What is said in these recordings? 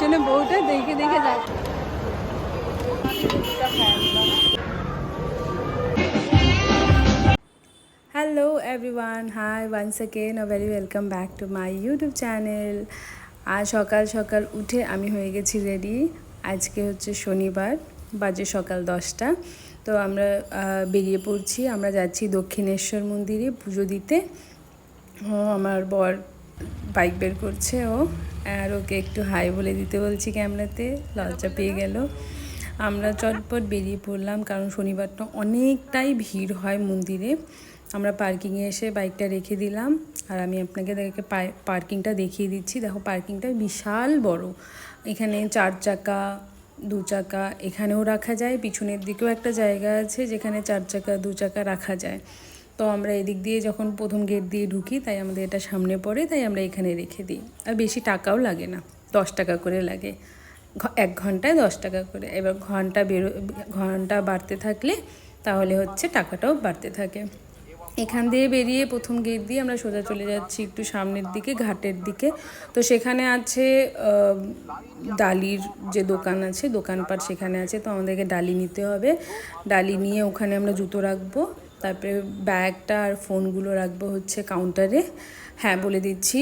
পিছনে বউটা দেখে দেখে যাচ্ছে। Hello everyone, hi once again a very welcome back to my YouTube channel. আজ সকাল সকাল উঠে আমি হয়ে গেছি রেডি। আজকে হচ্ছে শনিবার, বাজে সকাল 10টা। তো আমরা বেরিয়ে পড়ছি, আমরা যাচ্ছি দক্ষিণেশ্বর মন্দিরে পুজো দিতে। আমার বর বাইক বের করছে, আর ওকে একটু হাই বলে দিতে বলছি ক্যামেরাতে, লজ্জা পেয়ে গেল। আমরা চটপট বেরিয়ে পড়লাম, কারণ শনিবারটা অনেকটাই ভিড় হয় মন্দিরে। আমরা পার্কিংয়ে এসে বাইকটা রেখে দিলাম, আর আমি আপনাকে পার্কিংটা দেখিয়ে দিচ্ছি। দেখো, পার্কিংটা বিশাল বড়। এখানে 4 চাকা, 2 চাকা এখানেও রাখা যায়, পিছনের দিকেও একটা জায়গা আছে যেখানে 4 চাকা 2 চাকা রাখা যায়। তো আমরা এদিক দিয়ে যখন প্রথম গেট দিয়ে ঢুকি, তাই আমাদের এটা সামনে পড়ে, তাই আমরা এখানে রেখে দিই। আর বেশি টাকাও লাগে না, 10 টাকা করে লাগে, 1 ঘন্টায় 10 টাকা করে। এবার ঘন্টা বাড়তে থাকলে তাহলে হচ্ছে টাকাটাও বাড়তে থাকে। এখান দিয়ে বেরিয়ে প্রথম গেট দিয়ে আমরা সোজা চলে যাচ্ছি একটু সামনের দিকে, ঘাটের দিকে। তো সেখানে আছে ডালির যে দোকান আছে, দোকানপাট সেখানে আছে। তো আমাদেরকে ডালি নিতে হবে, ডালি নিয়ে ওখানে আমরা জুতো রাখবো, তারপরে ব্যাগটা আর ফোনগুলো রাখবো হচ্ছে কাউন্টারে। হ্যাঁ, বলে দিচ্ছি,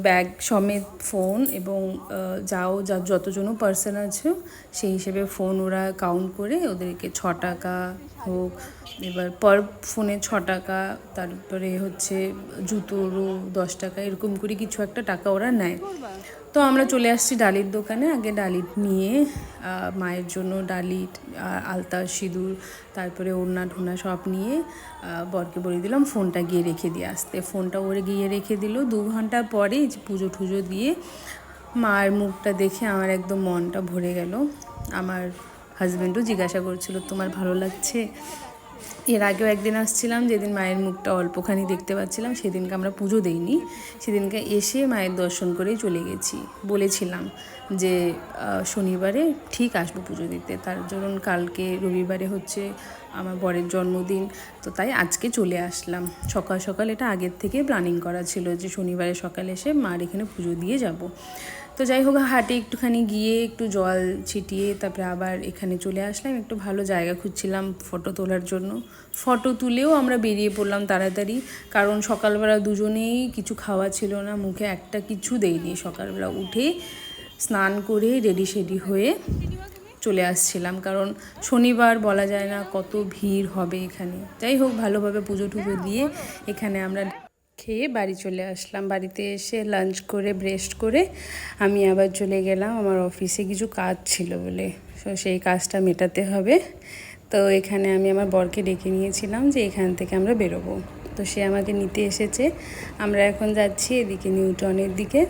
ব্যাগ সমেত ফোন এবং যতজনও পার্সন আছে সেই হিসেবে ফোন ওরা কাউন্ট করে, ওদেরকে 6 টাকা হোক, এবার পার ফোনে 6 টাকা, তারপরে হচ্ছে জুতোরও 10 টাকা, এরকম করে কিছু একটা টাকা ওরা নেয়। তো আমরা চলে আসছি ডালির দোকানে। আগে ডালি নিয়ে মায়ের জন্য ডালি, আলতা, সিঁদুর, তারপরে ওড়না ঢোনা সব নিয়ে বরকে বলে দিলাম ফোনটা গিয়ে রেখে দিয়ে আসতে। ফোনটা ওরে গিয়ে রেখে দিল। 2 ঘন্টা পরে পুজো টুজো দিয়ে মায়ের মুখটা দেখে আমার একদম মনটা ভরে গেল। আমার হাজব্যান্ডও জিজ্ঞাসা করছিল, তোমার ভালো লাগছে? এর আগেও একদিন আসছিলাম, যেদিন মায়ের মুখটা অল্পখানি দেখতে পাচ্ছিলাম, সেদিনকে আমরা পুজো দিইনি, সেদিনকে এসে মায়ের দর্শন করেই চলে গেছি। বলেছিলাম যে শনিবারে ঠিক আসবো পুজো দিতে, তার জন্য কালকে রবিবারে হচ্ছে আমার বরের জন্মদিন, তো তাই আজকে চলে আসলাম সকাল সকাল। এটা আগের থেকে প্ল্যানিং করা ছিল যে শনিবারে সকালে এসে মার এখানে পুজো দিয়ে যাব। তো যাই হোক, হাটে একটুখানি গিয়ে একটু জল ছিটিয়ে তারপরে আবার এখানে চলে আসলাম। একটু ভালো জায়গা খুঁজছিলাম ফটো তোলার জন্য। ফটো তুলেও আমরা বেরিয়ে পড়লাম তাড়াতাড়ি, কারণ সকালবেলা দুজনেই কিছু খাওয়া ছিল না, মুখে একটা কিছু দেয়নি। সকালবেলা উঠে স্নান করে রেডি শেডি হয়ে চলে আসছিলাম, কারণ শনিবার বলা যায় না কত ভিড় হবে এখানে। যাই হোক, ভালোভাবে পুজো টুজো দিয়ে এখানে আমরা খেয়ে বাড়ি চলে আসলাম। বাড়িতে এসে লাঞ্চ করে ব্রেস্ট করে আমি আবার চলে গেলাম আমার অফিসে, কিছু কাজ ছিল বলে, তো সেই কাজটা মেটাতে হবে। তো এখানে আমি আমার বরকে ডেকে নিয়েছিলাম যে এখান থেকে আমরা বেরোবো, তো সে আমাকে নিতে এসেছে। আমরা এখন যাচ্ছি এদিকে নিউটনের দিকে।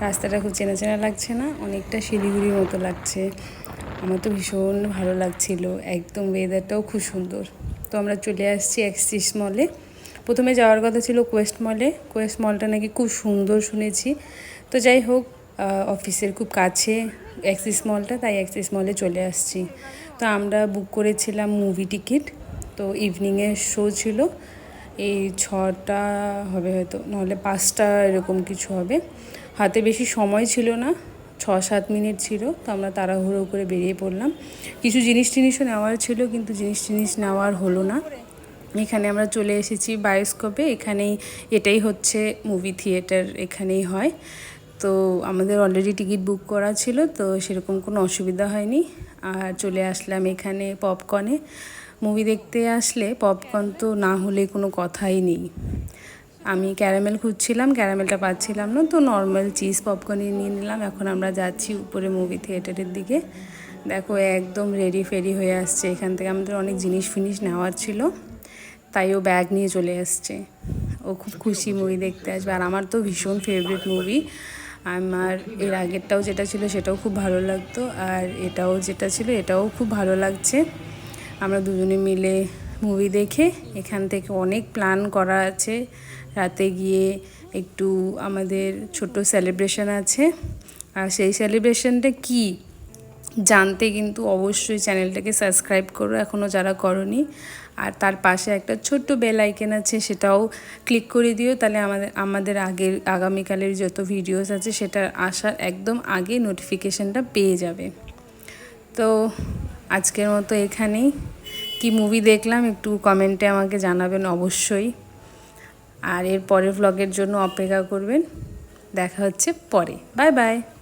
রাস্তাটা খুব চেনা চেনা লাগছে না? অনেকটা শিলিগুড়ির মতো লাগছে। আমার তো ভীষণ ভালো লাগছিল, একদম ওয়েদারটাও খুব সুন্দর। তো আমরা চলে আসছি অ্যাক্সিস মলে। প্রথমে যাওয়ার কথা ছিল কোয়েস্ট মলে, কোয়েস্ট মলটা নাকি খুব সুন্দর শুনেছি। তো যাই হোক, অফিসের খুব কাছে অ্যাক্সিস মলটা, তাই অ্যাক্সিস মলে চলে আসছি। তো আমরা বুক করেছিলাম মুভি টিকিট, তো ইভিনিংয়ের শো ছিল, এই 6টা হবে হয়তো, নাহলে 5টা এরকম কিছু হবে। হাতে বেশি সময় ছিল না, 6-7 মিনিট ছিল। তো আমরা তাড়াহুড়ো করে বেরিয়ে পড়লাম। কিছু জিনিসও নেওয়ার ছিল, কিন্তু জিনিস নেওয়ার হলো না। এখানে আমরা চলে এসেছি বায়োস্কোপে। এটাই হচ্ছে মুভি থিয়েটার, এখানেই হয়। তো আমাদের অলরেডি টিকিট বুক করা ছিল, তো সেরকম কোনো অসুবিধা হয়নি। আর চলে আসলাম এখানে পপকর্নে। মুভি দেখতে আসলে পপকর্ন তো না হলে কোনো কথাই নেই। আমি ক্যারামেল খুঁজছিলাম, ক্যারামেলটা পাচ্ছিলাম না, তো নর্মাল চিজ পপকর্নই নিয়ে নিলাম। এখন আমরা যাচ্ছি উপরে মুভি থিয়েটারের দিকে। দেখো, একদম রেডি ফেডি হয়ে আসছে। এখান থেকে আমাদের অনেক জিনিস নেওয়ার ছিল, তাই ও ব্যাগ নিয়ে চলে আসছে। ও খুব খুশি মুভি দেখতে আসবে, আর আমার তো ভীষণ ফেভারিট মুভি। আমার এর আগেরটাও যেটা ছিল সেটাও খুব ভালো লাগতো, আর এটাও যেটা ছিল এটাও খুব ভালো লাগছে। আমরা দুজনে মিলে মুভি দেখে এখান থেকে অনেক প্ল্যান করা আছে। রাতে গিয়ে একটু আমাদের ছোট সেলিব্রেশন আছে, আর সেই সেলিব্রেশনটা কি জানতে কিন্তু অবশ্যই চ্যানেলটাকে সাবস্ক্রাইব করো এখনও যারা করনি। আর তার পাশে একটা ছোট্ট বেল আইকন আছে, সেটাও ক্লিক করে দিও, তাহলে আমাদের আগামীকালের যত ভিডিওস আছে সেটা আসার একদম আগে নোটিফিকেশানটা পেয়ে যাবে। তো আজকের মতো এখানেই। কি মুভি দেখলাম একটু কমেন্টে আমাকে জানাবেন অবশ্যই। আর এর পরের ভ্লগের জন্য অপেক্ষা করবেন। দেখা হচ্ছে পরে। Bye bye.